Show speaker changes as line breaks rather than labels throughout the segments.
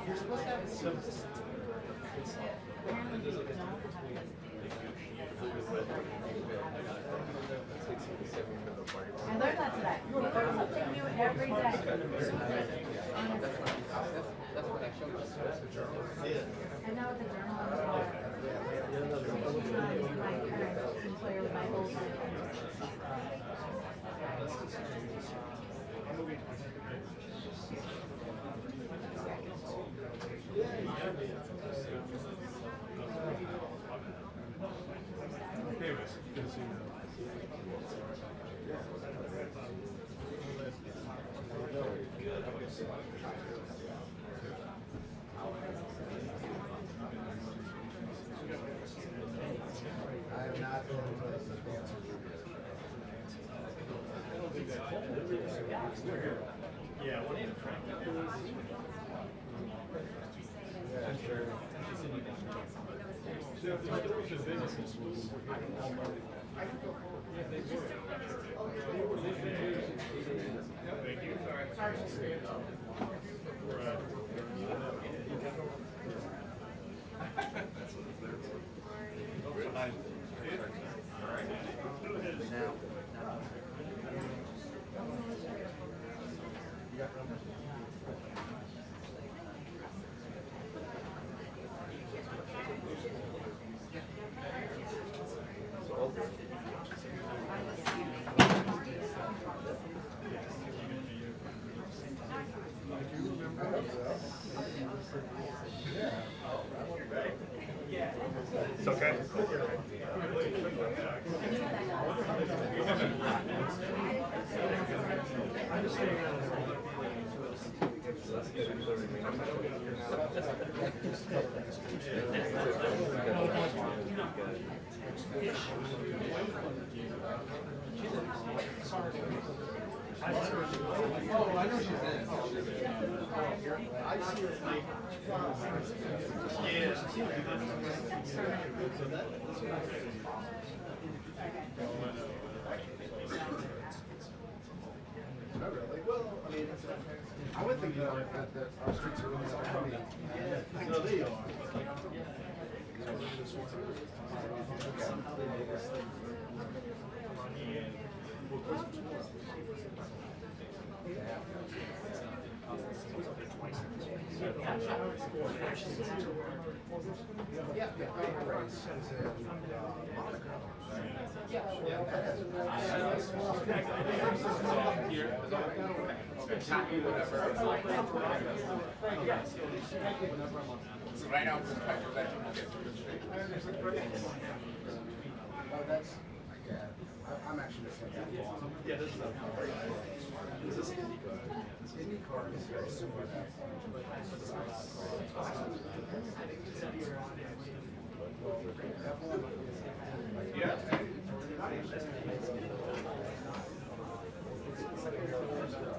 You're supposed to have some.
I learned that today. You learn something new every day.
That's what I showed you.
I know the journal is called. My current employer with my old one.
I have not been able to
Yeah, what is
It's okay.
Oh, I know she's in. I see her like.
Yeah.
Not really. Well, I mean, I would think that our streets are really funny.
No, they are.
So right now, it's like you're letting them get through the street.
Oh, that's, I'm actually just like that.
Yeah, this is a. Is this an
IndyCar is very similar to that.
Yeah.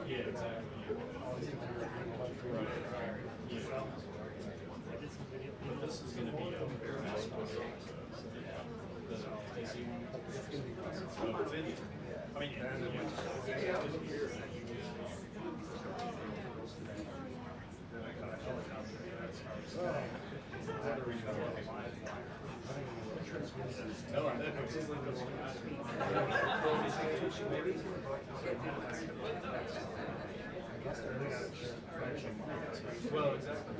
Yeah, exactly. But this is going to be a fast one. I mean, well, exactly.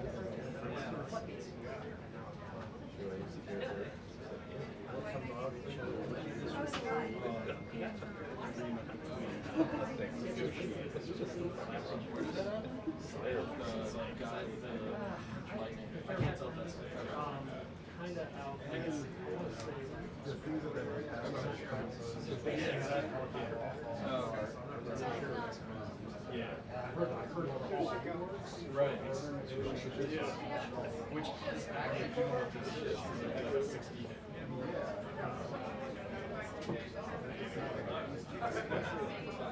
Yeah. Right. Yeah. Which is actually doing what this is. Like 60. Yeah.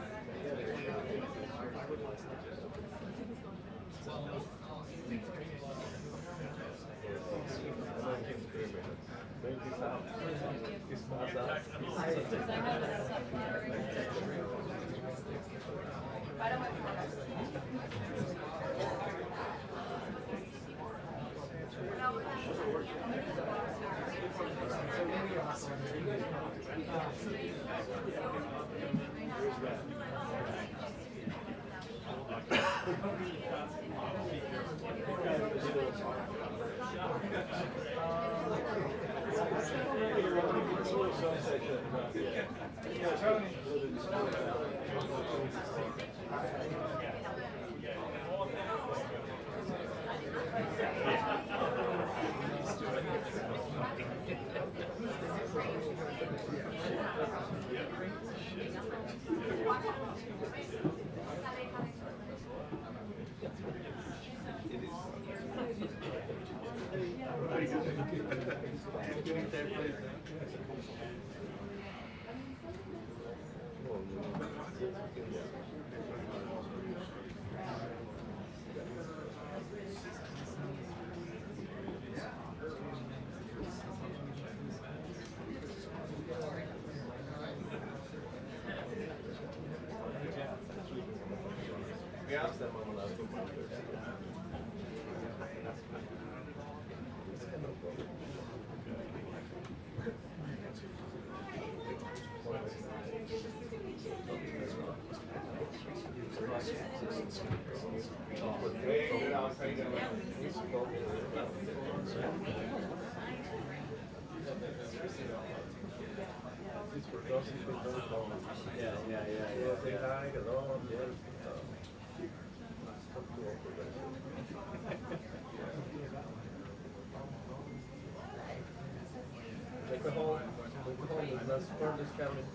Make the hole. Make the hole. There's Nancy Cordes coming.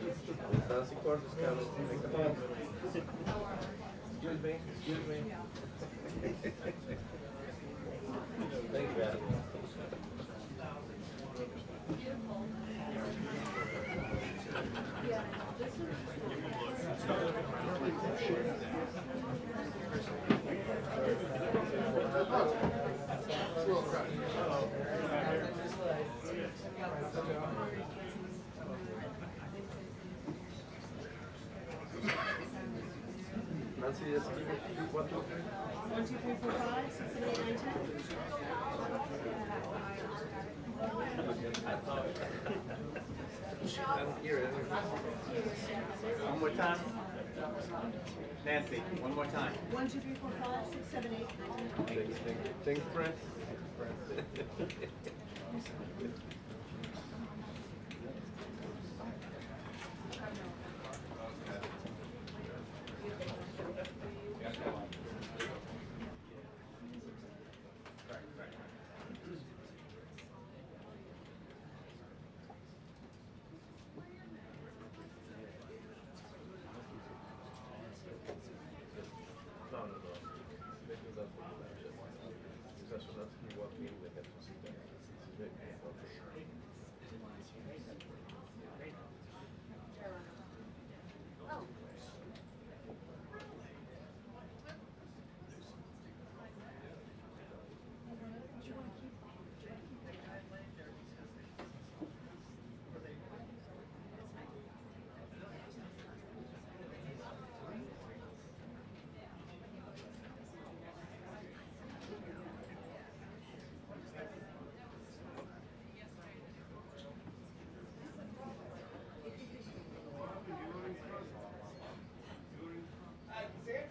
There's Nancy Cordes coming. Make the hole. Excuse me. Excuse me. Thank you, man. Nancy, just keep it. 1, 2, 3.
1, 2, 3, 4, 5, 6, 7, 8, 9, 10.
One more time. Nancy, one more time.
1, 2, 3, 4, 5, 6, 7, 8, 9, 10.
Thanks, Prince.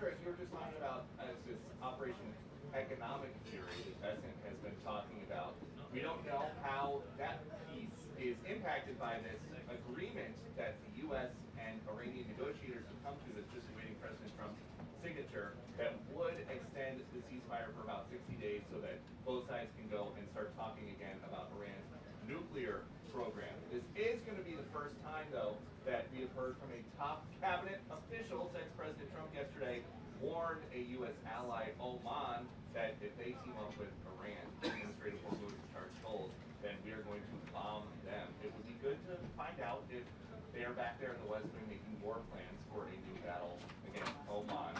Sandra, you were just talking about this Operation Economic Theory that Bessent has been talking about. We don't know how that piece is impacted by this agreement that the U.S. and Iranian negotiators have come to that's just awaiting President Trump's signature that would extend the ceasefire for about 60 days so that both sides can go and start talking again about Iran's nuclear program. This is going to be the first time, though, that we have heard from a top cabinet official since President Trump yesterday warned a U.S. ally, Oman, that if they team up with Iran, administrative Hormuz charged tolls, then we are going to bomb them. It would be good to find out if they are back there in the West Wing making war plans for a new battle against Oman.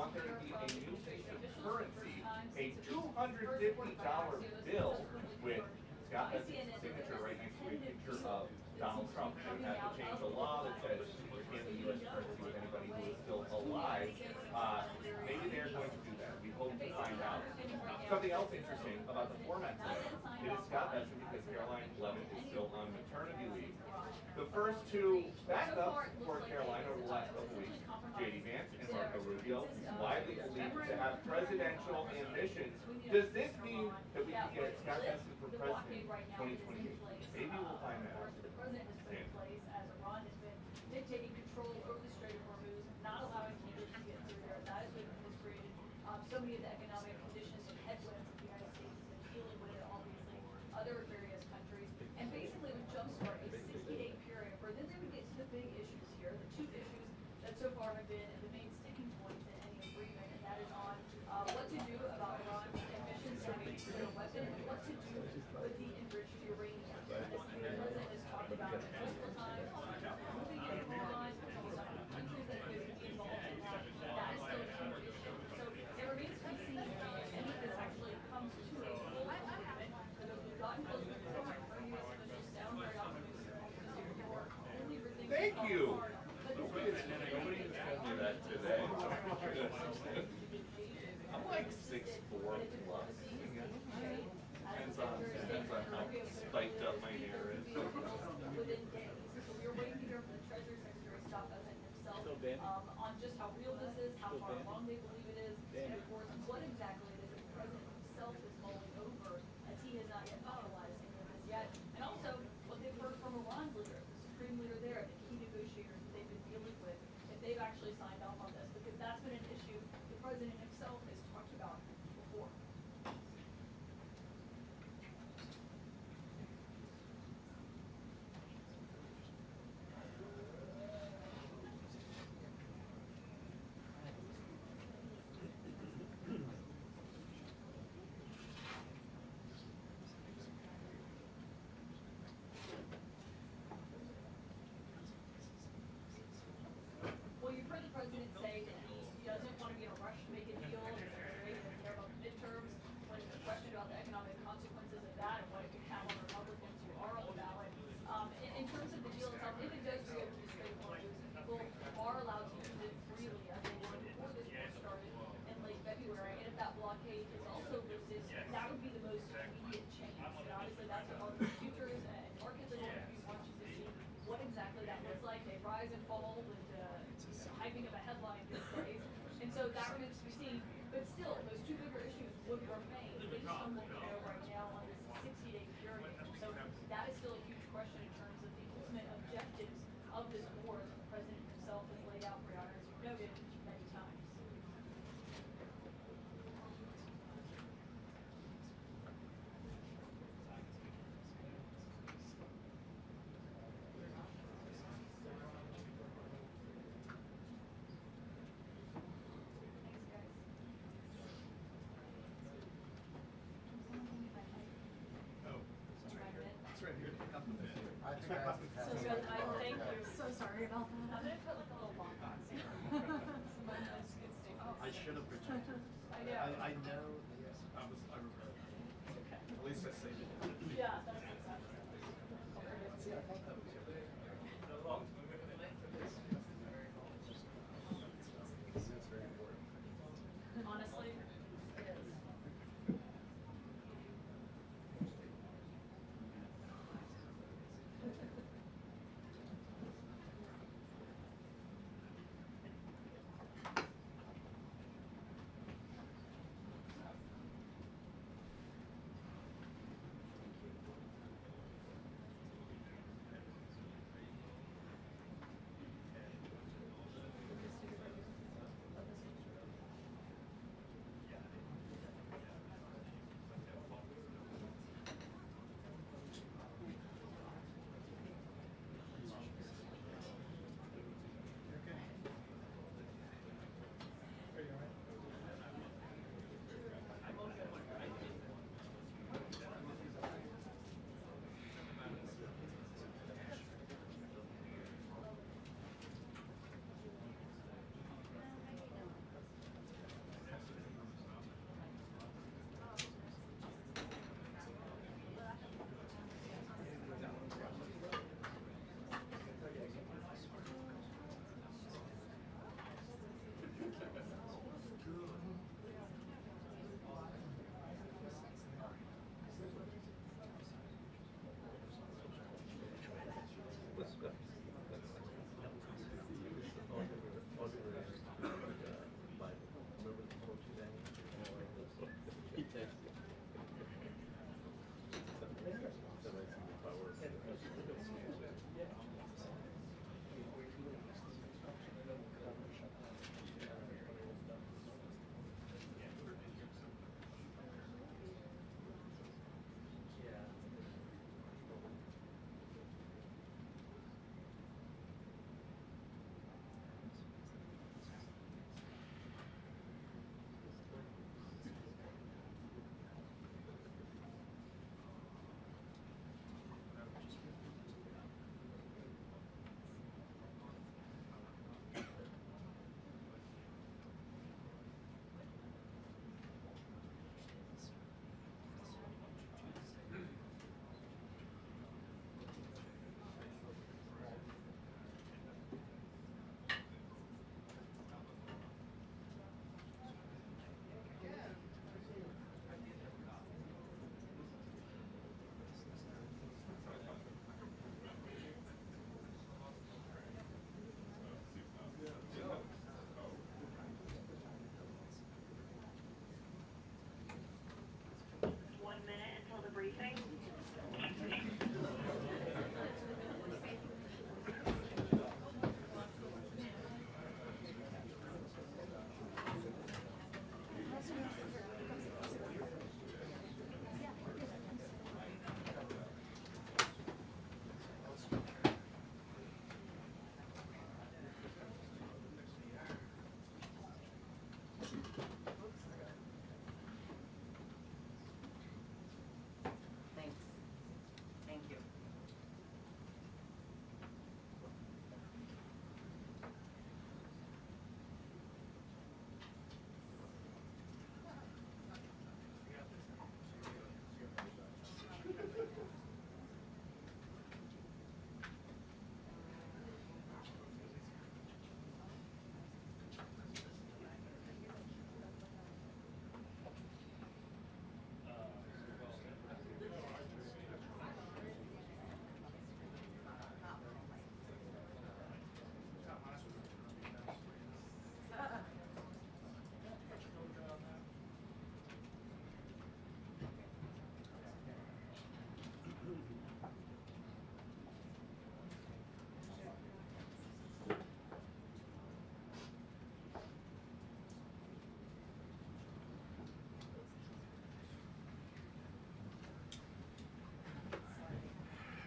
want there to be a new piece of currency, a $250 bill with Scott Bessent's signature right next to a picture of Donald Trump. They would have to change a law that says you can't be U.S. currency with anybody who is still alive. Maybe they're going to do that. We hope to find out. Something else interesting about the format today, it is Scott Bessent because Caroline Levin is still on maternity leave. The first two backups for Caroline over the last couple weeks, J.D. Vance and Marco Rubio, widely believed to have presidential ambitions. Does this mean that we can get Scott Bessent for president 2028? Maybe we'll find that out.
The president has put in place as Iran has been dictating control over the Strait of Hormuz, not allowing candidates to get through there. That has created so many of the economic conditions and headwinds that the United States has been dealing with, and obviously other various countries. And basically would jumpstart a 60-day period where then they would get to the big issues here, the two issues that so far have been the main sticking points in any agreement, and that is on what to do about Iran's ambitions to make nuclear weapon and what to do with the enriched uranium. As the president has talked about it multiple times, moving it on, countries that could be involved in that, that is still a huge issue. So it remains to be seen if any of this actually comes to a full agreement. For those who've gotten close to the program, U.S. officials sound very optimistic.
Thank you. Nobody has told me that today. I'm like 6'4" plus. Depends on how spiked up my hair is.
Within days. So we are waiting to hear from the Treasury Secretary Scott Bessent himself on just how real this is, how far along they believe it is, and of course what exactly it is that the president himself is mulling over, as he has not yet finalized any of this yet. And also what they've heard from Iran's leader, the supreme leader there, the key negotiators that they've been dealing with, if they've actually signed off on this, because that's been an issue the president himself has talked about before. Well, you've heard the president say that he doesn't want to be in a rush to make a deal, and he doesn't care about the midterms. When the question about the economic consequences of that and what it could have on Republicans who are on the ballot. In terms of the deal itself, if it does go to the Strait of Hormuz, people are allowed to use it freely as they were before this war started in late February. And if that blockade is also lifted, that would be the most immediate change. And obviously that's what all the futures and markets are going to be watching to see what exactly that looks like. They rise and fall with hyping of a headline these days. And so that remains to be seen. But still, those two bigger issues would remain. They just don't look there right now on this 60-day period. So that is still a huge question in terms of the ultimate objectives of this war that the president himself has laid out for you, as you've noted many times.
Right here.
I think I have to pass.
So good. Thank you.
So sorry about
I'm
that.
going to put like a little lock on here. Somebody else can stay.
I should have projected.
I know.
I know. Yes. I regret it.
Okay.
At least I saved it.
Yeah, that's exactly.
See, I thought that was It's very important.
Honestly, it is.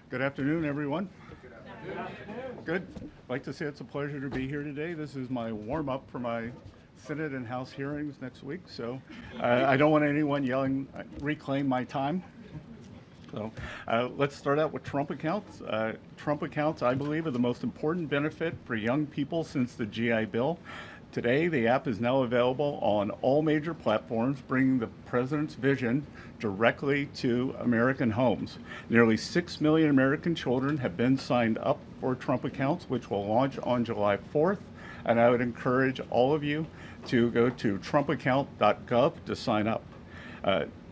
Good afternoon, everyone. Good. I'd like to say it's a pleasure to be here today. This is my warm-up for my Senate and House hearings next week, so I don't want anyone yelling, reclaim my time. So let's start out with Trump accounts. Trump accounts, I believe, are the most important benefit for young people since the GI Bill. Today, the app is now available on all major platforms, bringing the president's vision directly to American homes. Nearly 6 million American children have been signed up for Trump accounts, which will launch on July 4th. And I would encourage all of you to go to trumpaccount.gov to sign up.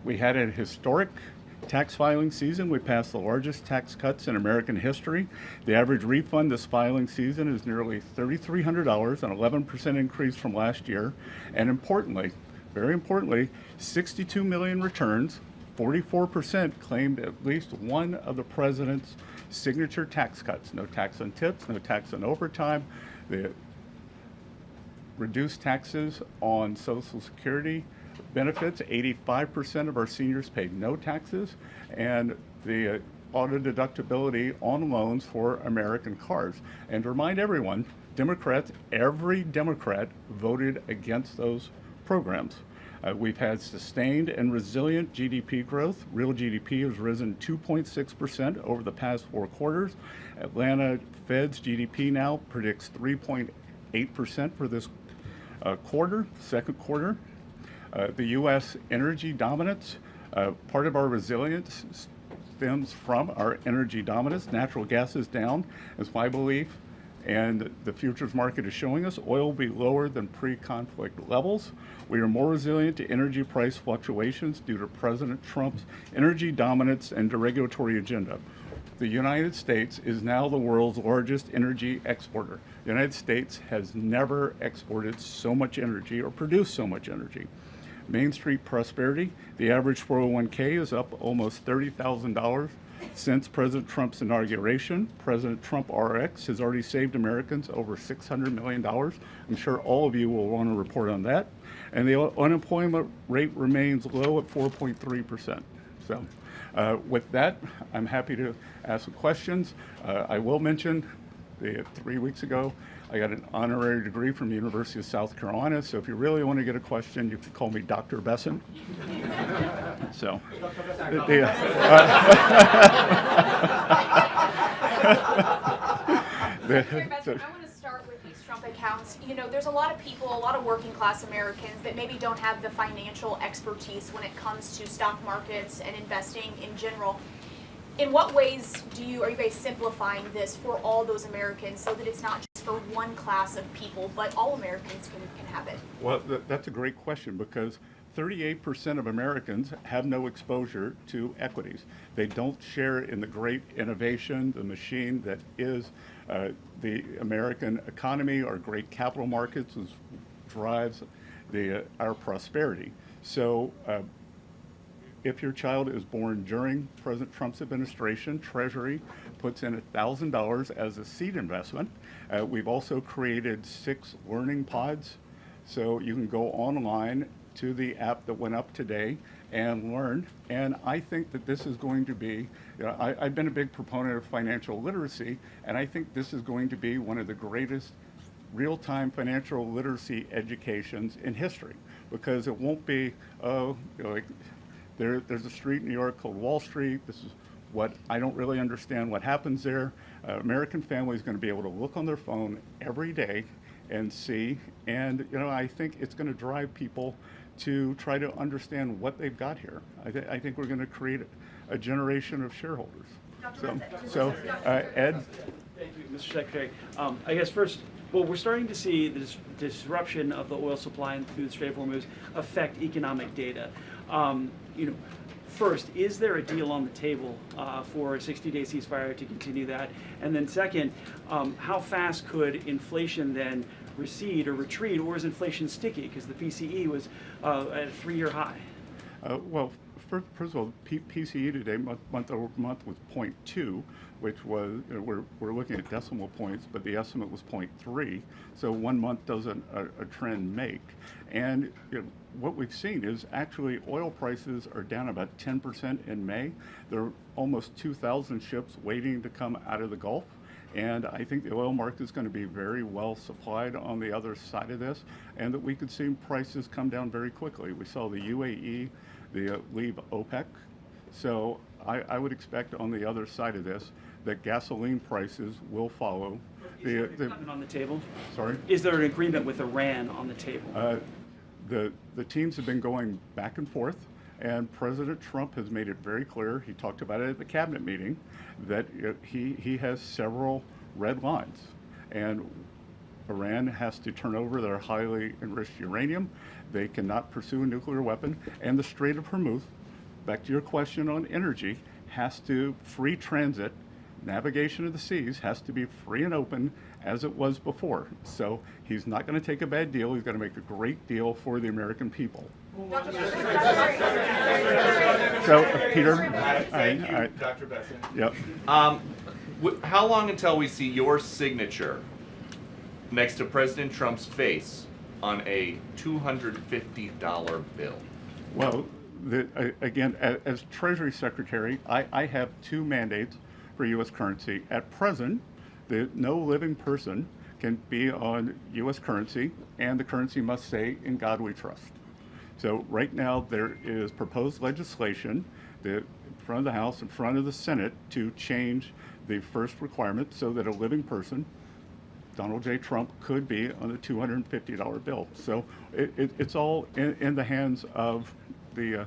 We had a historic tax filing season. We passed the largest tax cuts in American history. The average refund this filing season is nearly $3,300, an 11% increase from last year. And importantly, very importantly, 62 million returns, 44% claimed at least one of the president's signature tax cuts. No tax on tips, no tax on overtime, the reduced taxes on Social Security benefits. 85% of our seniors paid no taxes, and the auto deductibility on loans for American cars. And to remind everyone, Democrats, every Democrat voted against those programs. We've had sustained and resilient GDP growth. Real GDP has risen 2.6% over the past 4 quarters. Atlanta Fed's GDP now predicts 3.8% for this second quarter. The U.S. energy dominance, part of our resilience stems from our energy dominance. Natural gas is down, is my belief, and the futures market is showing us oil will be lower than pre-conflict levels. We are more resilient to energy price fluctuations due to President Trump's energy dominance and deregulatory agenda. The United States is now the world's largest energy exporter. The United States has never exported so much energy or produced so much energy. Main Street prosperity, the average 401k is up almost $30,000 since President Trump's inauguration. President Trump RX has already saved Americans over $600 million. I'm sure all of you will want to report on that. And the unemployment rate remains low at 4.3%. So with that, I'm happy to ask some questions. I will mention 3 weeks ago, I got an honorary degree from the University of South Carolina, so if you really want to get a question, you can call me Dr. Bessent. So,
Secretary Bessent, I want to start with these Trump accounts. You know, there's a lot of people, a lot of working class Americans that maybe don't have the financial expertise when it comes to stock markets and investing in general. In what ways are you guys simplifying this for all those Americans so that it's not just for one class of people, but all Americans can have it?
Well, that's a great question, because 38% of Americans have no exposure to equities. They don't share in the great innovation, the machine that is the American economy. Our great capital markets drives our prosperity. So if your child is born during President Trump's administration, Treasury puts in $1,000 as a seed investment. We've also created 6 learning pods, so you can go online to the app that went up today and learn. And I think that this is going to be, I've been a big proponent of financial literacy, and I think this is going to be one of the greatest real-time financial literacy educations in history, because it won't be, there's a street in New York called Wall Street. This is what I don't really understand what happens there. American family is going to be able to look on their phone every day and see, and I think it's going to drive people to try to understand what they've got here. I think we're going to create a generation of shareholders. So Ed?
Thank you, Mr. Secretary. I guess first, well, we're starting to see the disruption of the oil supply through the Strait of Hormuz affect economic data. First, is there a deal on the table for a 60-day ceasefire to continue that? And then second, how fast could inflation then recede or retreat, or is inflation sticky? Because the PCE was at a 3-year high.
Well, first of all, PCE today, month over month, was 0.2, which was, we're looking at decimal points, but the estimate was 0.3. So 1 month doesn't a trend make. And what we've seen is actually oil prices are down about 10% in May. There are almost 2,000 ships waiting to come out of the Gulf. And I think the oil market is going to be very well supplied on the other side of this, and that we could see prices come down very quickly. We saw the UAE leave OPEC. So I would expect on the other side of this that gasoline prices will follow.
Is there an agreement on the table?
Sorry?
Is there an agreement with Iran on the table?
The teams have been going back and forth, and President Trump has made it very clear, he talked about it at the cabinet meeting, that he has several red lines. And Iran has to turn over their highly enriched uranium. They cannot pursue a nuclear weapon. And the Strait of Hormuz, back to your question on energy, has to free transit. Navigation of the seas has to be free and open as it was before. So he's not going to take a bad deal. He's going to make a great deal for the American people. So, Peter.
Thank you, Dr. Bessent.
Yep.
How long until we see your signature next to President Trump's face on a $250 bill?
Well, again, as Treasury Secretary, I have two mandates for U.S. currency. At present, no living person can be on U.S. currency, and the currency must say, "In God we trust." So right now there is proposed legislation in front of the House, in front of the Senate, to change the first requirement so that a living person, Donald J. Trump, could be on a $250 bill. So it's all in the hands of the,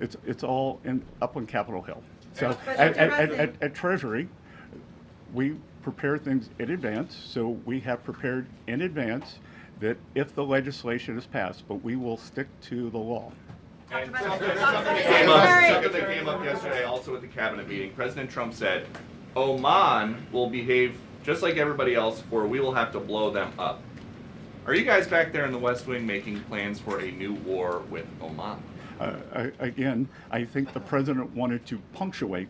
it's all up on Capitol Hill. So at Treasury, we prepare things in advance. So we have prepared in advance that if the legislation is passed, but we will stick to the law.
And something that came up yesterday also at the cabinet meeting, President Trump said, Oman will behave just like everybody else, or we will have to blow them up. Are you guys back there in the West Wing making plans for a new war with Oman?
Again, I think the president wanted to punctuate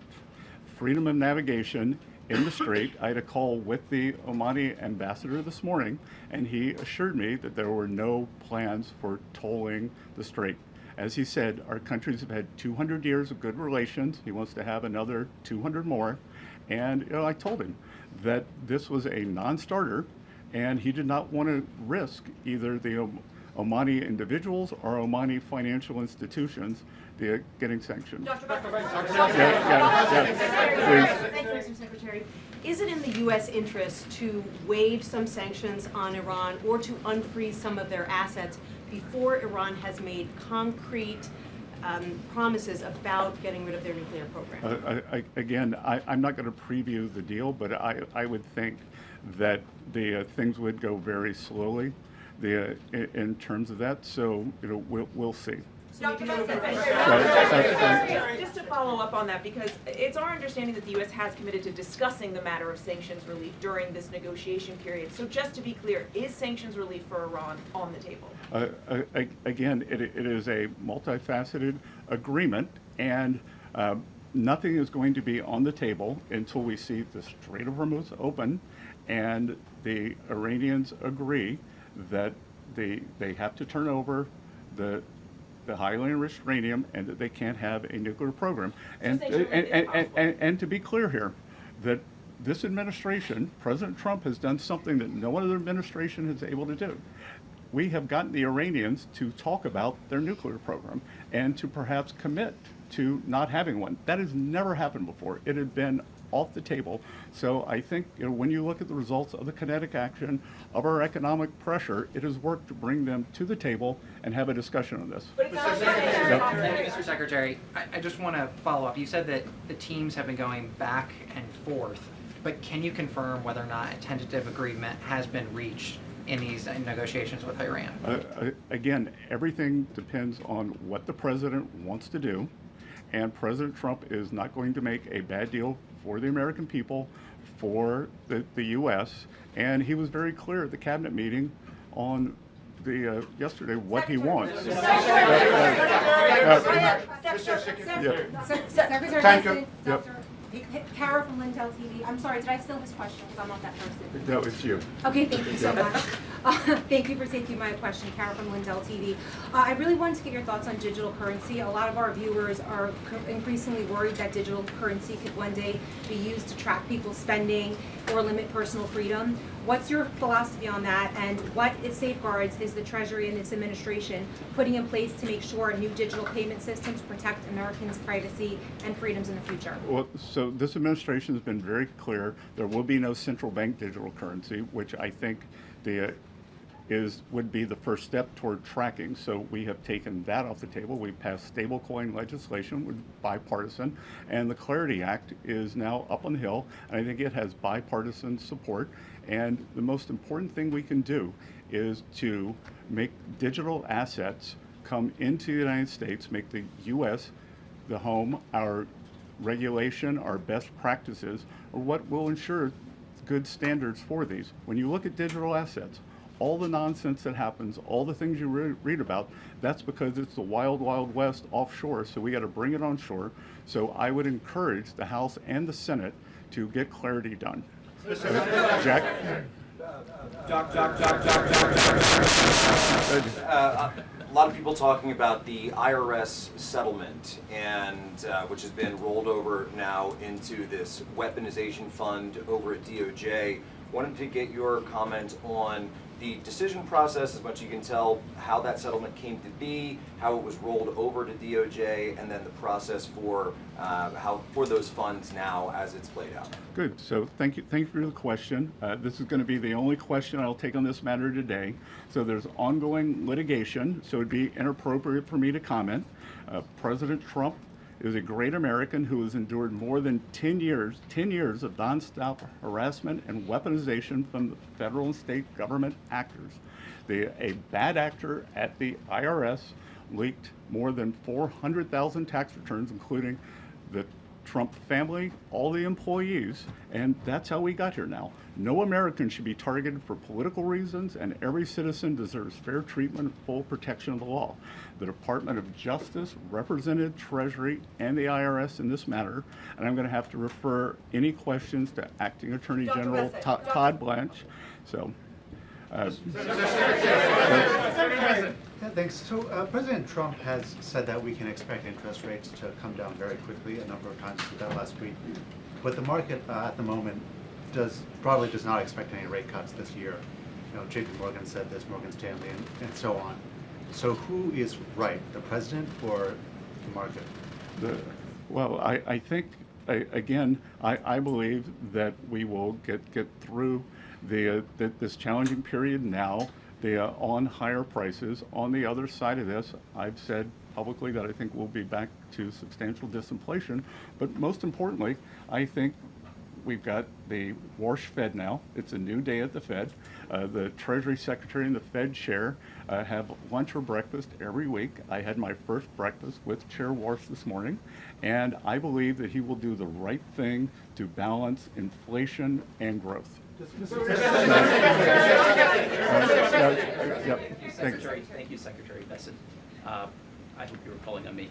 freedom of navigation in the strait. I had a call with the Omani ambassador this morning, and he assured me that there were no plans for tolling the strait. As he said, our countries have had 200 years of good relations. He wants to have another 200 more. And I told him that this was a non-starter, and he did not want to risk either the Omani individuals or Omani financial institutions getting sanctioned.
Dr.
Please.
Thank you, Mr. Secretary. Is it in the U.S. interest to waive some sanctions on Iran or to unfreeze some of their assets before Iran has made concrete promises about getting rid of their nuclear program?
Again, I'm not going to preview the deal, but I would think that the things would go very slowly in terms of that. So we'll see.
Just to follow up on that, because it's our understanding that the U.S. has committed to discussing the matter of sanctions relief during this negotiation period. So just to be clear, is sanctions relief for Iran on the table?
Again, it is a multifaceted agreement, and nothing is going to be on the table until we see the Strait of Hormuz open and the Iranians agree that they have to turn over the highly enriched uranium and that they can't have a nuclear program. And to be clear here, that this administration, President Trump, has done something that no other administration is able to do. We have gotten the Iranians to talk about their nuclear program and to perhaps commit to not having one. That has never happened before. It had been off the table. So I think when you look at the results of the kinetic action of our economic pressure, it has worked to bring them to the table and have a discussion on this.
Thank you, Mr. Secretary. I just want to follow up. You said that the teams have been going back and forth, but can you confirm whether or not a tentative agreement has been reached in these negotiations with Iran?
Again, everything depends on what the president wants to do, and President Trump is not going to make a bad deal for the American people, for the U.S., and he was very clear at the cabinet meeting on the yesterday what he wants.
Secretary Bessent,
Kara from Lindell TV. I'm sorry, did I steal his question? Because I'm not that person.
No, it's you.
Okay, thank you so much. Thank you for taking my question, Kara from Lindell TV. I really wanted to get your thoughts on digital currency. A lot of our viewers are increasingly worried that digital currency could one day be used to track people's spending or limit personal freedom. What's your philosophy on that, and what safeguards is the Treasury and this administration putting in place to make sure new digital payment systems protect Americans' privacy and freedoms in the future?
Well, so this administration has been very clear. There will be no central bank digital currency, which I think would be the first step toward tracking. So we have taken that off the table. We've passed stablecoin legislation, with bipartisan, and the Clarity Act is now up on the Hill, and I think it has bipartisan support. And the most important thing we can do is to make digital assets come into the United States, make the U.S. the home. Our regulation, our best practices are what will ensure good standards for these. When you look at digital assets, all the nonsense that happens, all the things you read about, that's because it's the wild, wild west offshore, so we got to bring it on shore. So I would encourage the House and the Senate to get clarity done. Jack?
A lot of people talking about the IRS settlement, and which has been rolled over now into this weaponization fund over at DOJ. Wanted to get your comment on the decision process, as much as you can tell, how that settlement came to be, how it was rolled over to DOJ, and then the process for those funds now as it's played out.
Good. So thank you for the question. This is going to be the only question I'll take on this matter today. So there's ongoing litigation, so it'd be inappropriate for me to comment. President Trump is a great American who has endured more than 10 years of nonstop harassment and weaponization from the federal and state government actors. A bad actor at the IRS leaked more than 400,000 tax returns, including the Trump family, all the employees, and that's how we got here now. No American should be targeted for political reasons, and every citizen deserves fair treatment and full protection of the law. The Department of Justice represented Treasury and the IRS in this matter, and I'm going to have to refer any questions to Acting Attorney General Todd Blanche. So.
Thanks. So President Trump has said that we can expect interest rates to come down very quickly. A number of times he did that last week. But the market at the moment probably does not expect any rate cuts this year. You know, JP Morgan said this, Morgan Stanley, and so on. So who is right, the president or the market?
Well, I think, again, I believe that we will get through this challenging period now. On higher prices. On the other side of this, I've said publicly that I think we'll be back to substantial disinflation. But most importantly, I think we've got the Warsh Fed now. It's a new day at the Fed. The Treasury Secretary and the Fed Chair have lunch or breakfast every week. I had my first breakfast with Chair Warsh this morning, and I believe that he will do the right thing to balance inflation and growth.
Secretary, thank you, Secretary Bessent. I hope you were calling on me.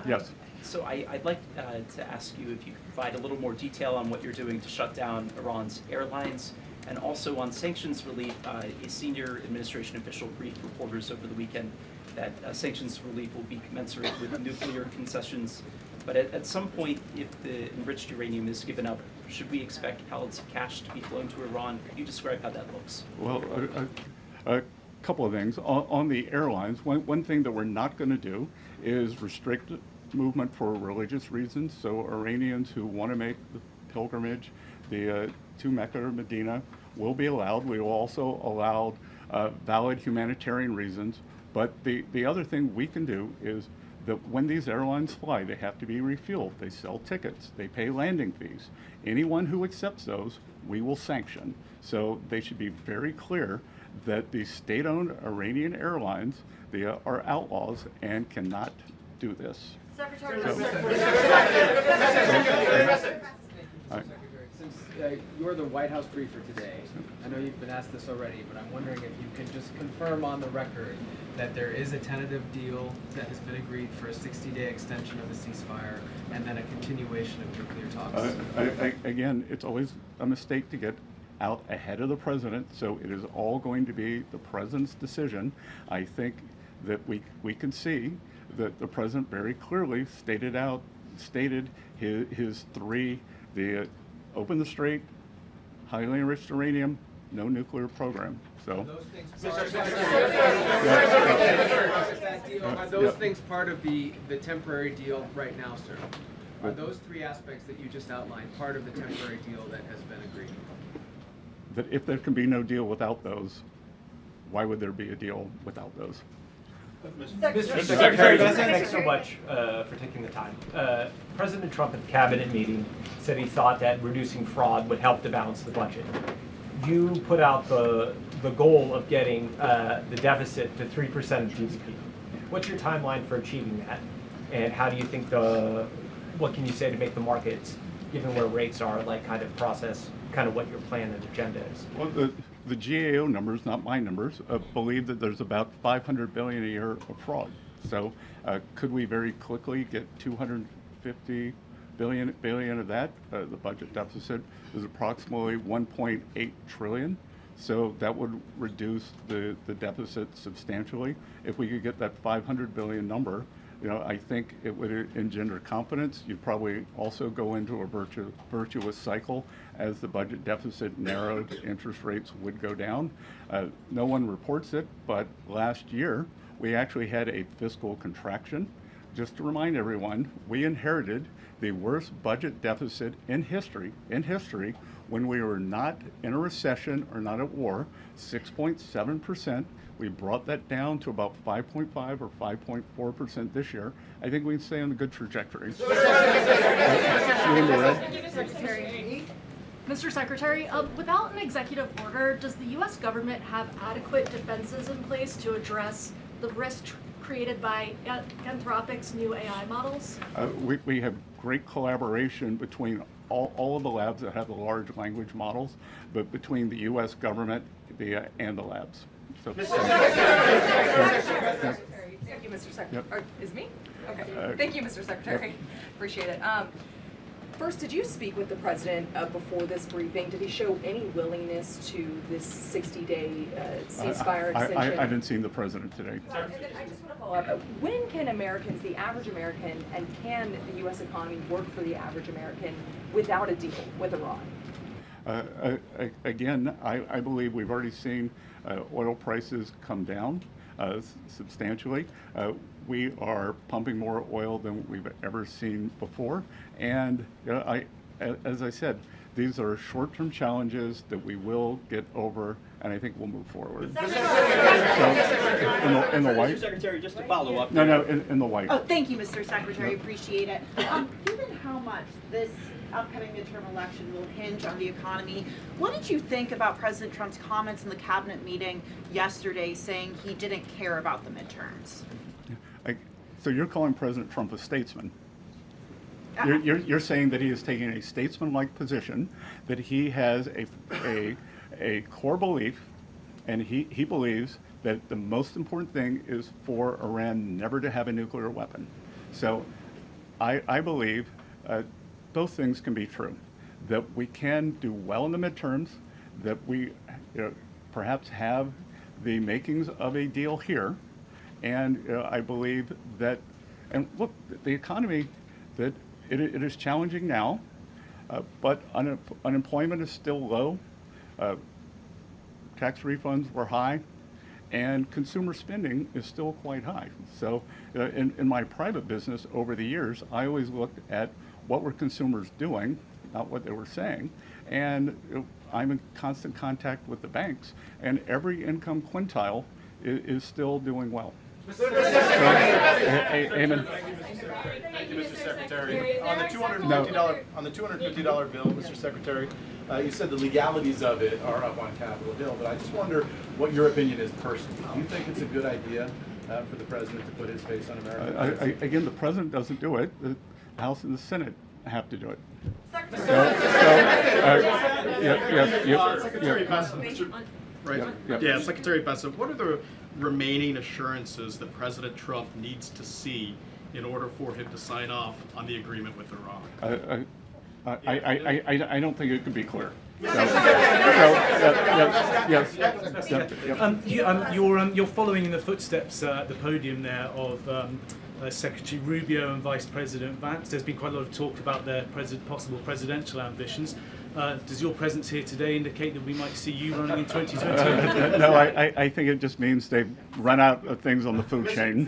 Yes.
So I'd like to ask you if you could provide a little more detail on what you're doing to shut down Iran's airlines, and also on sanctions relief. A senior administration official briefed reporters over the weekend that sanctions relief will be commensurate with nuclear concessions. But at some point, if the enriched uranium is given up, should we expect pallets of cash to be flown to Iran? Could you describe how that looks?
Well, a couple of things. On the airlines, one thing that we're not going to do is restrict movement for religious reasons. So Iranians who want to make the pilgrimage to Mecca or Medina will be allowed. We will also allow valid humanitarian reasons. But the other thing we can do is that when these airlines fly, they have to be refueled. They sell tickets. They pay landing fees. Anyone who accepts those, we will sanction. So they should be very clear that the state-owned Iranian airlines, they are outlaws and cannot do this.
Secretary.
Since
you're the White House briefer today. I know you've been asked this already, but I'm wondering if you can just confirm on the record that there is a tentative deal that has been agreed for a 60-day extension of the ceasefire and then a continuation of nuclear talks.
Again, it's always a mistake to get out ahead of the president, so it is all going to be the president's decision. I think that we can see that the president very clearly stated his three, the open the strait, highly enriched uranium, no nuclear program. So
are those things part of the temporary deal right now, sir? Are those three aspects that you just outlined part of the temporary deal that has been agreed?
That if there can be no deal without those, why would there be a deal without those?
Mr. Secretary, thanks so much for taking the time. President Trump at the cabinet meeting said he thought that reducing fraud would help to balance the budget. You put out the goal of getting the deficit to 3% of GDP. What's your timeline for achieving that? And how do you think what can you say to make the markets, given where rates are, like kind of process kind of what your plan and agenda is?
Well, the GAO numbers, not my numbers, believe that there's about $500 billion a year of fraud. So could we very quickly get $250 billion of that? The budget deficit is approximately $1.8 trillion. So that would reduce the deficit substantially. If we could get that $500 billion number, I think it would engender confidence. You'd probably also go into a virtuous cycle. As the budget deficit narrowed, interest rates would go down. No one reports it, but last year we actually had a fiscal contraction. Just to remind everyone, we inherited the worst budget deficit in history, when we were not in a recession or not at war, 6.7%. We brought that down to about 5.5 or 5.4% this year. I think we can stay on a good trajectory.
Mr. Secretary, without an executive order, does the U.S. government have adequate defenses in place to address the risk created by Anthropic's new AI models?
We have great collaboration between all of the labs that have the large language models, but between the U.S. government and the labs. So,
Thank you, Mr. Secretary.
Yep.
Is me? Okay. Thank you, Mr. Secretary.
Yep.
Appreciate it. First, did you speak with the president before this briefing? Did he show any willingness to this 60-day ceasefire extension?
I haven't seen the president today.
And then I just want to follow up. When can Americans, the average American, and can the U.S. economy work for the average American without a deal with Iran?
Again, I believe we've already seen oil prices come down substantially. We are pumping more oil than we've ever seen before. And as I said, these are short-term challenges that we will get over, and I think we'll move forward. So, in the white?
Mr. Secretary, just to follow up.
No, in the white.
Oh, thank you, Mr. Secretary. Appreciate it. Given how much this upcoming midterm election will hinge on the economy, what did you think about President Trump's comments in the cabinet meeting yesterday saying he didn't care about the midterms?
So you're calling President Trump a statesman? You're saying that he is taking a statesman-like position, that he has a core belief, and he believes that the most important thing is for Iran never to have a nuclear weapon. So I believe both things can be true, that we can do well in the midterms, that we perhaps have the makings of a deal here, and I believe that, and look, the economy, that it is challenging now, but unemployment is still low, tax refunds were high, and consumer spending is still quite high. So in my private business over the years, I always looked at what were consumers doing, not what they were saying, and I'm in constant contact with the banks, and every income quintile is still doing well. Amen.
Thank you, Mr. Secretary. On the $250 bill, Mr. Secretary, you said the legalities of it are up on Capitol Hill, but I just wonder what your opinion is personally. Do you think it's a good idea for the president to put his face on America?
Again, the president doesn't do it. The House and the Senate have to do it.
Secretary Bessent, Secretary Bessent, what are the remaining assurances that President Trump needs to see in order for him to sign off on the agreement with Iran?
I don't think it could be clear.
You're following in the footsteps at the podium there of Secretary Rubio and Vice President Vance. There's been quite a lot of talk about their possible presidential ambitions. Does your presence here today indicate that we might see you running in 2020?
No, I think it just means they've run out of things on the food chain.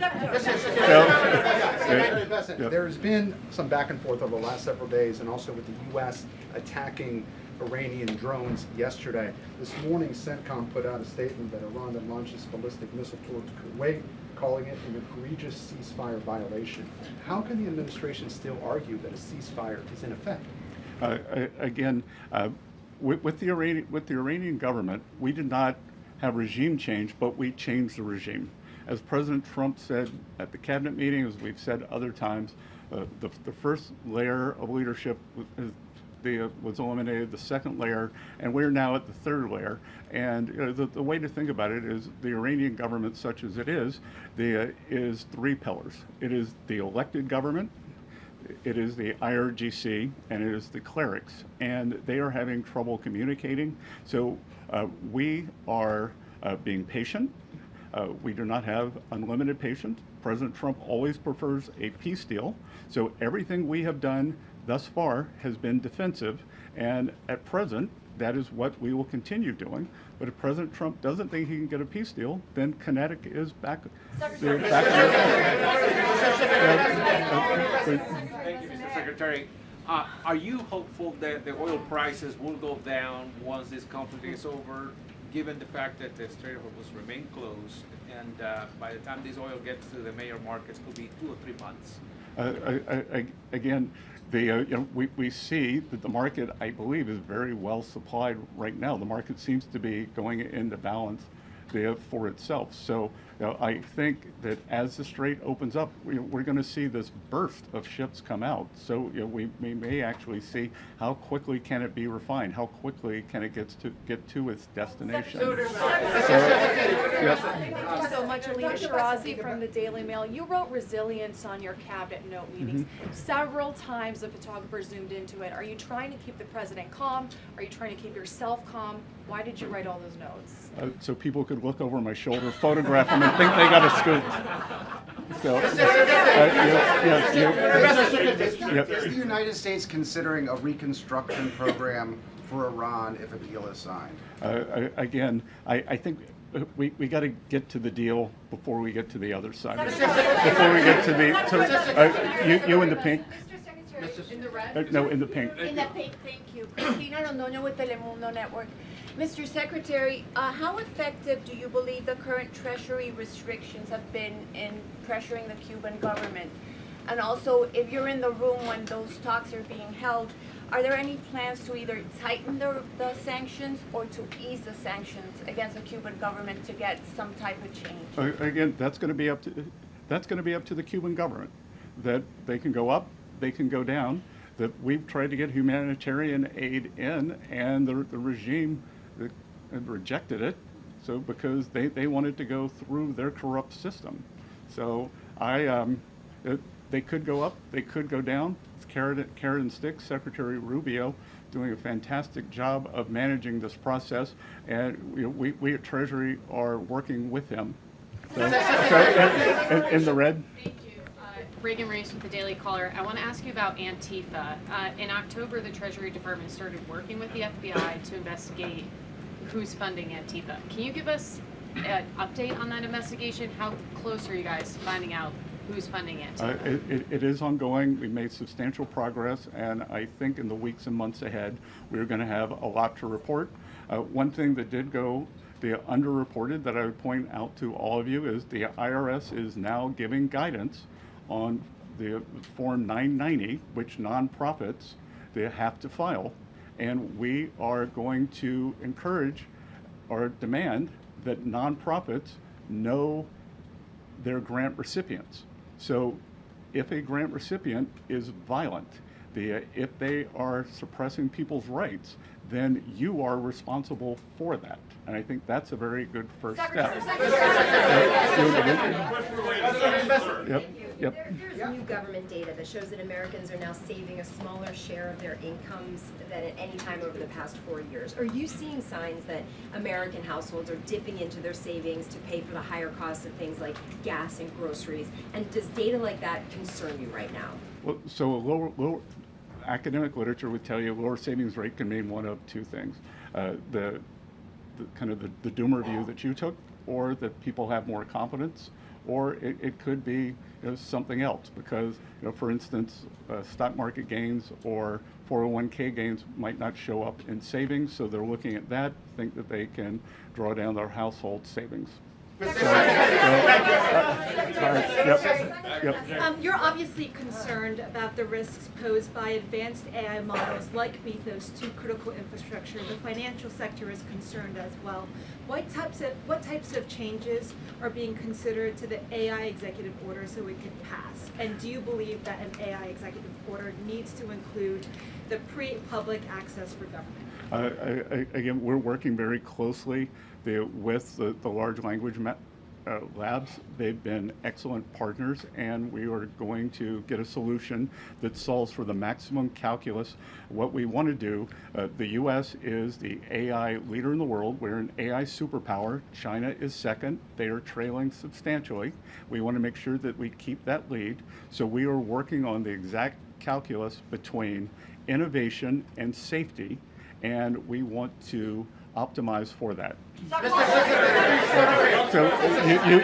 There's been some back and forth over the last several days, and also with the U.S. attacking Iranian drones yesterday. This morning, CENTCOM put out a statement that Iran had launched its ballistic missile towards Kuwait, calling it an egregious ceasefire violation. How can the administration still argue that a ceasefire is in effect?
Again, with the Iranian government, we did not have regime change, but we changed the regime. As President Trump said at the cabinet meeting, as we've said other times, the first layer of leadership was eliminated, the second layer, and we're now at the third layer. And the way to think about it is the Iranian government, such as it is three pillars. It is the elected government, it is the IRGC, and it is the clerics. And they are having trouble communicating. So we are being patient. We do not have unlimited patience. President Trump always prefers a peace deal. So everything we have done thus far has been defensive, and at present, that is what we will continue doing. But if President Trump doesn't think he can get a peace deal, then kinetic is back.
Thank you, Mr. Secretary. Are you hopeful that the oil prices will go down once this conflict is over, given the fact that the Strait of Hormuz remain closed, and by the time this oil gets to the major markets, could be 2 or 3 months?
Again, we see that the market, I believe, is very well supplied right now. The market seems to be going into balance for itself. So I think that as the strait opens up, we're going to see this burst of ships come out. So we may actually see how quickly can it be refined, how quickly can it get to its destination.
Thank you so much, Alina Shirazi from the Daily Mail. You wrote resilience on your cabinet note meetings. Several times the photographer zoomed into it. Are you trying to keep the president calm? Are you trying to keep yourself calm? Why did you write all those notes?
So people could look over my shoulder, photograph them, and think they got a scoop. So,
Is the United States considering a reconstruction program for Iran if a deal is signed?
Again, I think we got to get to the deal before we get to the other side. Before we get to the you in the pink.
In the red?
No, in the pink.
In the pink, thank you. Cristina Londoño with Telemundo Network. Mr. Secretary, how effective do you believe the current Treasury restrictions have been in pressuring the Cuban government? And also, if you're in the room when those talks are being held, are there any plans to either tighten the sanctions or to ease the sanctions against the Cuban government to get some type of change?
Again, that's going to be up to the Cuban government. That they can go up, they can go down. That we've tried to get humanitarian aid in, and the regime rejected it. So because they wanted to go through their corrupt system. So they could go up, they could go down. It's carrot and stick. Secretary Rubio doing a fantastic job of managing this process, and we at Treasury are working with him. So in the red.
Reagan Race with the Daily Caller. I want to ask you about Antifa. In October, the Treasury Department started working with the FBI to investigate who's funding Antifa. Can you give us an update on that investigation? How close are you guys to finding out who's funding Antifa?
It is ongoing. We made substantial progress, and I think in the weeks and months ahead, we're going to have a lot to report. One thing that did go underreported that I would point out to all of you is the IRS is now giving guidance on the Form 990, which nonprofits they have to file. And we are going to encourage or demand that nonprofits know their grant recipients. So if a grant recipient is violent, If they are suppressing people's rights, then you are responsible for that. And I think that's a very good first step.
There's new government data that shows that Americans are now saving a smaller share of their incomes than at any time over the past 4 years. Are you seeing signs that American households are dipping into their savings to pay for the higher costs of things like gas and groceries? And does data like that concern you right now?
Well, so a lower academic literature would tell you a lower savings rate can mean one of two things. The doomer view that you took, or that people have more confidence, or it could be something else, because for instance, stock market gains or 401k gains might not show up in savings, so they're looking at that, think that they can draw down their household savings.
You're obviously concerned about the risks posed by advanced AI models like Mythos to critical infrastructure. The financial sector is concerned as well. What types of changes are being considered to the AI executive order so it can pass? And do you believe that an AI executive order needs to include the pre-public access for government?
Again, we're working very closely with the large language labs. They've been excellent partners, and we are going to get a solution that solves for the maximum calculus. What we want to do, the U.S. is the AI leader in the world. We're an AI superpower. China is second. They are trailing substantially. We want to make sure that we keep that lead. So we are working on the exact calculus between innovation and safety, and we want to optimize for that. So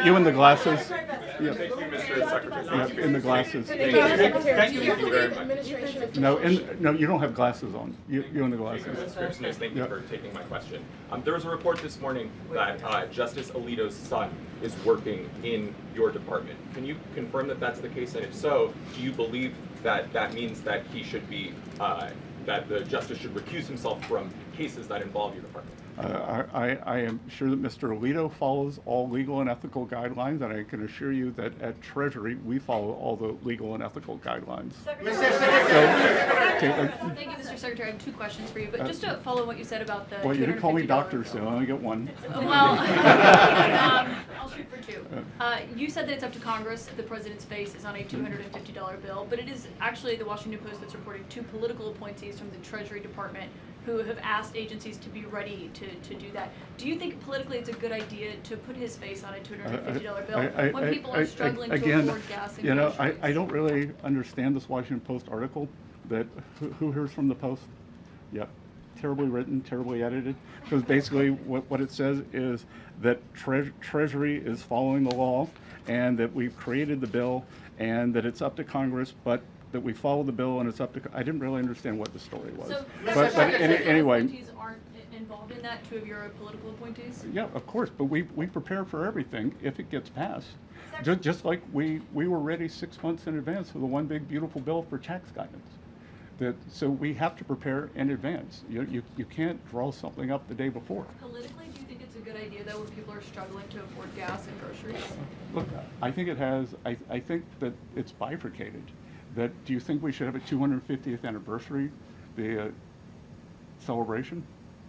you in the glasses?
Thank you, Mr. Secretary.
Yep, in the glasses.
Thank you very much.
No, you don't have glasses on. You in the glasses.
Thank you for taking my question. There was a report this morning that Justice Alito's son is working in your department. Can you confirm that that's the case? And if so, do you believe that that means that he should be, that the justice should recuse himself from cases that involve your department?
I am sure that Mr. Alito follows all legal and ethical guidelines, and I can assure you that at Treasury we follow all the legal and ethical guidelines.
Thank you, Mr. Secretary. I have two questions for you, but just to follow what you said about the
Well, you didn't call me doctor, so I only get one.
Well, I'll shoot for two. You said that it's up to Congress. The president's face is on a $250 bill, but it is actually the Washington Post that's reporting two political appointees from the Treasury Department who have asked agencies to be ready to do that. Do you think politically it's a good idea to put his face on a $250 bill when people are struggling to afford gas and groceries?
I don't really understand this Washington Post article. That who hears from the Post? Yep, terribly written, terribly edited. Because basically what it says is that Treasury is following the law, and that we've created the bill, and that it's up to Congress, but that we follow the bill and it's up to. I didn't really understand what the story was.
So,
but anyway.
Appointees aren't involved in that, two of your political appointees?
Yeah, of course, but we prepare for everything if it gets passed. Just like we were ready 6 months in advance for the one big beautiful bill for tax guidance. So we have to prepare in advance. You can't draw something up the day before.
Politically, do you think it's a good idea though when people are struggling to afford gas and groceries?
Look, I think it has. I think that it's bifurcated. Do you think we should have a 250th anniversary, the celebration?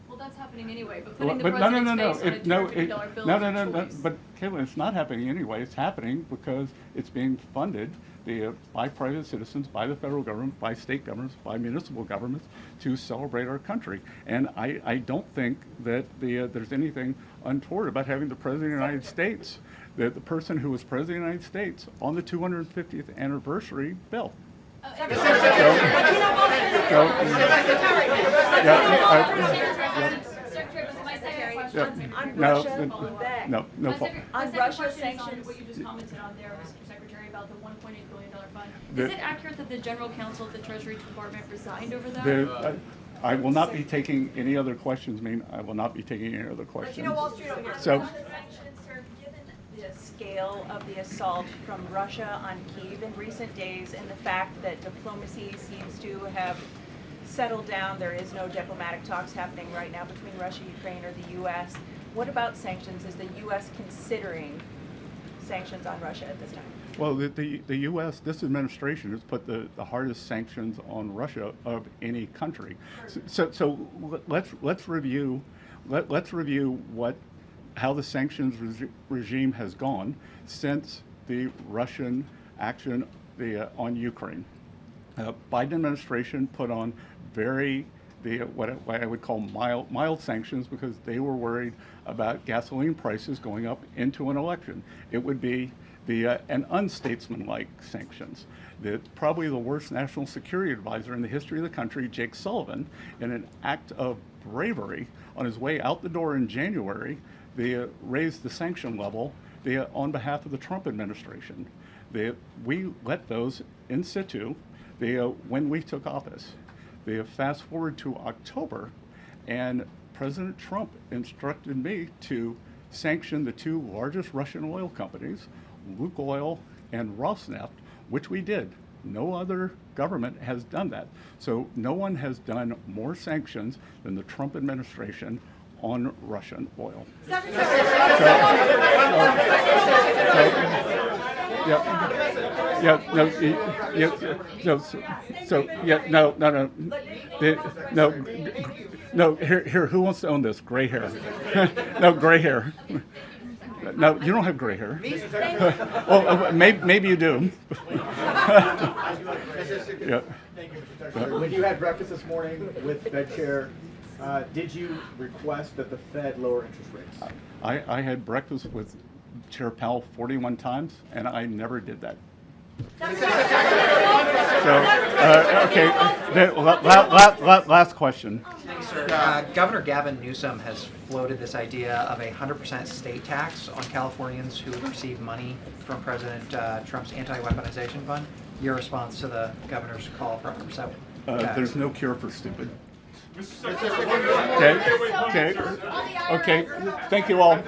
Well, that's happening anyway, but putting the president's face on a $250 bill is a choice.
But Caitlin, it's not happening anyway. It's happening because it's being funded by private citizens, by the federal government, by state governments, by municipal governments to celebrate our country. And I don't think that there's anything untoward about having the President of the United States, the person who was President of the United States, on the 250th anniversary bill.
On Russia sanctions, what you just commented on there, Mr. Secretary, about the $1.8 billion fund. Is it accurate that the General Counsel of the Treasury Department resigned over that?
I will not be taking any other questions. I will not be taking any other questions.
But you know, Wall Street
so.
The scale of the assault from Russia on Kyiv in recent days, and the fact that diplomacy seems to have settled down. There is no diplomatic talks happening right now between Russia, Ukraine, or the U.S. What about sanctions? Is the U.S. considering sanctions on Russia at this time?
Well, the U.S., this administration has put the hardest sanctions on Russia of any country. So let's review how the sanctions regime has gone since the Russian action on Ukraine. Biden administration put on what I would call mild sanctions because they were worried about gasoline prices going up into an election. It would be an unstatesmanlike sanctions. Probably the worst national security advisor in the history of the country, Jake Sullivan, in an act of bravery on his way out the door in January, raised the sanction level on behalf of the Trump administration. We let those in situ when we took office. Fast forward to October, and President Trump instructed me to sanction the two largest Russian oil companies, Lukoil and Rosneft, which we did. No other government has done that. So no one has done more sanctions than the Trump administration on Russian oil. Here, who wants to own this? Gray hair. No, gray hair. No, you don't have gray hair. Well, maybe you do.
When you had breakfast this morning with Fed Chair, did you request that the Fed lower interest rates?
I had breakfast with Chair Powell 41 times, and I never did that. Last question.
Thanks, sir. Governor Gavin Newsom has floated this idea of a 100% state tax on Californians who receive money from President Trump's anti-weaponization fund. Your response to the governor's call for 100%?
There's no cure for stupid. Okay. Thank you all.